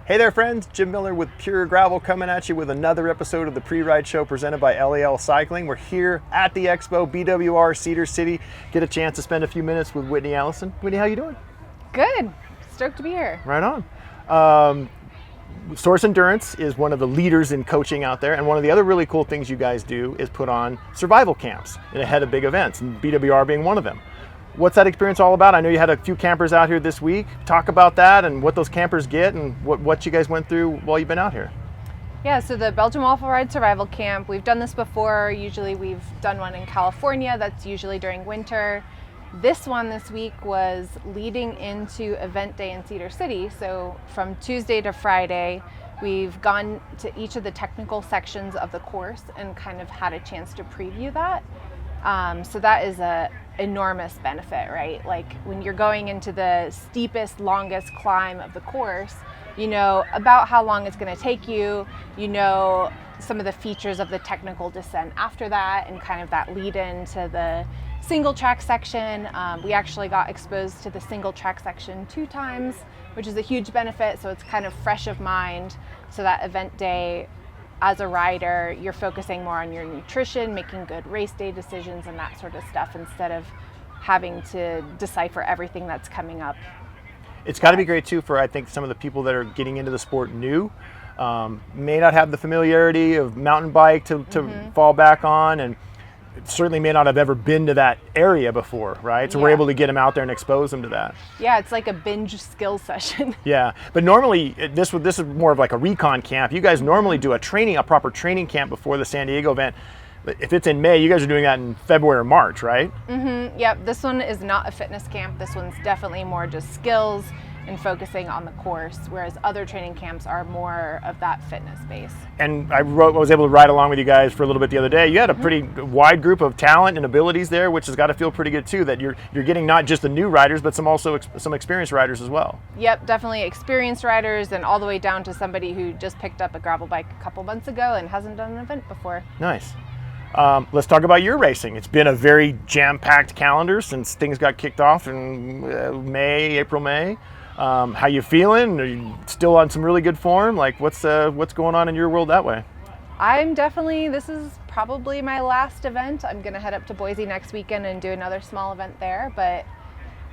Hey there friends, Jim Miller with Pure Gravel coming at you with another episode of the Pre-Ride Show presented by LAL Cycling. We're here at the Expo, BWR, Cedar City. Get a chance to spend a few minutes with Whitney, Allison. Whitney, how you doing? Good. Stoked to be here. Right on. Source Endurance is one of the leaders in coaching out there, and one of the other really cool things you guys do is put on survival camps ahead of big events, and BWR being one of them. What's that experience all about? I know you had a few campers out here this week. Talk about that and what those campers get and what you guys went through while you've been out here. Yeah, so the Belgian Waffle Ride Survival Camp, we've done this before. Usually we've done one in California. That's usually during winter. This one this week was leading into event day in Cedar City. So from Tuesday to Friday, we've gone to each of the technical sections of the course and kind of had a chance to preview that. So that is a enormous benefit, right? Like when you're going into the steepest, longest climb of the course, you know about how long it's going to take you, you know some of the features of the technical descent after that, and kind of that lead into the single track section. We actually got exposed to the single track section 2 times, which is a huge benefit. So it's kind of fresh of mind. So that event day, as a rider, you're focusing more on your nutrition, making good race day decisions and that sort of stuff, instead of having to decipher everything that's coming up. It's got to be great too for, I think, some of the people that are getting into the sport new, may not have the familiarity of mountain bike to fall back on, and certainly may not have ever been to that area before, right? So we're able to get them out there and expose them to that. Yeah, it's like a binge skill session. Yeah, but normally this is more of like a recon camp. You guys normally do a proper training camp before the San Diego event. If it's in May, you guys are doing that in February or March, right? Yep, this one is not a fitness camp. This one's definitely more just skills and focusing on the course, whereas other training camps are more of that fitness base. And I was able to ride along with you guys for a little bit the other day. You had a pretty wide group of talent and abilities there, which has got to feel pretty good too, that you're getting not just the new riders, but some experienced riders as well. Yep, definitely experienced riders, and all the way down to somebody who just picked up a gravel bike a couple months ago and hasn't done an event before. Nice. Let's talk about your racing. It's been a very jam-packed calendar since things got kicked off in April, May. How you feeling? Are you still on some really good form? Like what's going on in your world that way? This is probably my last event. I'm gonna head up to Boise next weekend and do another small event there, but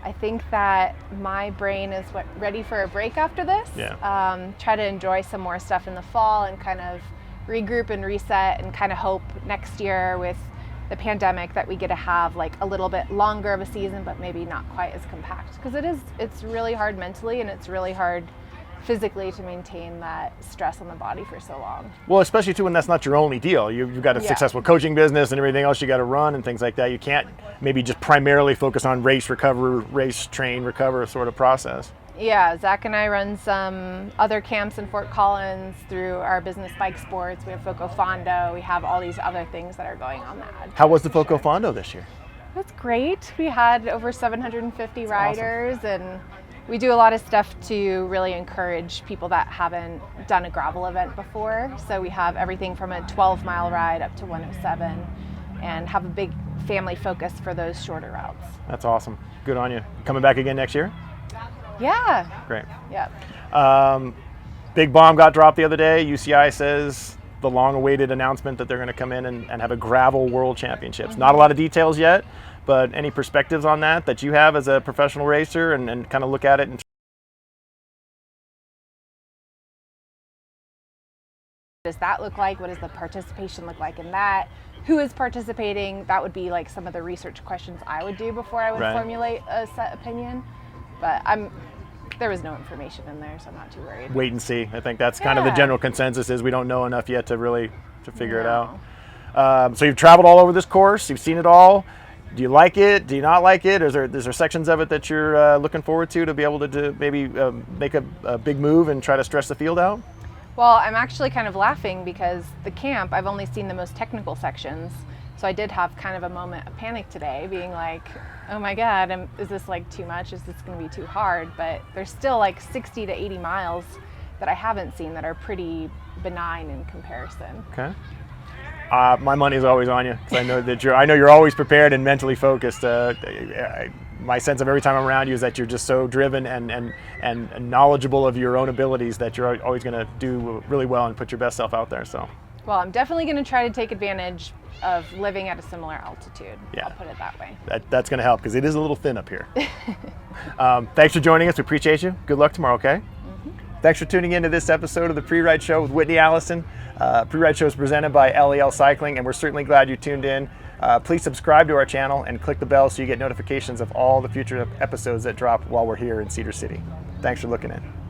I think that my brain is ready for a break after this. Yeah. Try to enjoy some more stuff in the fall and kind of regroup and reset, and kind of hope next year with the pandemic that we get to have like a little bit longer of a season, but maybe not quite as compact, because it's really hard mentally and it's really hard physically to maintain that stress on the body for so long. Well, especially too when that's not your only deal. You've got a successful coaching business and everything else you got to run and things like that. You can't maybe just primarily focus on race, recover, race, train, recover sort of process. Yeah, Zach and I run some other camps in Fort Collins through our business bike sports. We have Foco Fondo. We have all these other things that are going on that. How was the Foco Fondo this year? That's great. We had over 750 riders, and we do a lot of stuff to really encourage people that haven't done a gravel event before. So we have everything from a 12-mile ride up to 107, and have a big family focus for those shorter routes. That's awesome. Good on you. Coming back again next year? Yeah. Great. Yeah. Big bomb got dropped the other day. UCI says the long-awaited announcement that they're going to come in and have a gravel world championships. Not a lot of details yet, but any perspectives on that you have as a professional racer, and kind of look at it and what does that look like? What does the participation look like in that? Who is participating? That would be like some of the research questions I would do before I would formulate a set opinion. But there was no information in there, so I'm not too worried. Wait and see. I think that's kind of the general consensus, is we don't know enough yet to figure it out. So you've traveled all over this course. You've seen it all. Do you like it? Do you not like it? Is there sections of it that you're looking forward to be able to maybe make a big move and try to stress the field out? Well, I'm actually kind of laughing because the camp, I've only seen the most technical sections. So I did have kind of a moment of panic today, being like, oh my God, is this like too much? Is this going to be too hard? But there's still like 60 to 80 miles that I haven't seen that are pretty benign in comparison. Okay. My money is always on you, because I know you're always prepared and mentally focused. my sense of every time I'm around you is that you're just so driven and knowledgeable of your own abilities that you're always going to do really well and put your best self out there. So, well, I'm definitely going to try to take advantage of living at a similar altitude. Yeah. I'll put it that way. That's going to help because it is a little thin up here. Thanks for joining us. We appreciate you. Good luck tomorrow, okay? Thanks for tuning in to this episode of the Pre-Ride Show with Whitney, Allison. Pre-Ride Show is presented by LEL Cycling, and we're certainly glad you tuned in. Please subscribe to our channel and click the bell so you get notifications of all the future episodes that drop while we're here in Cedar City. Thanks for looking in.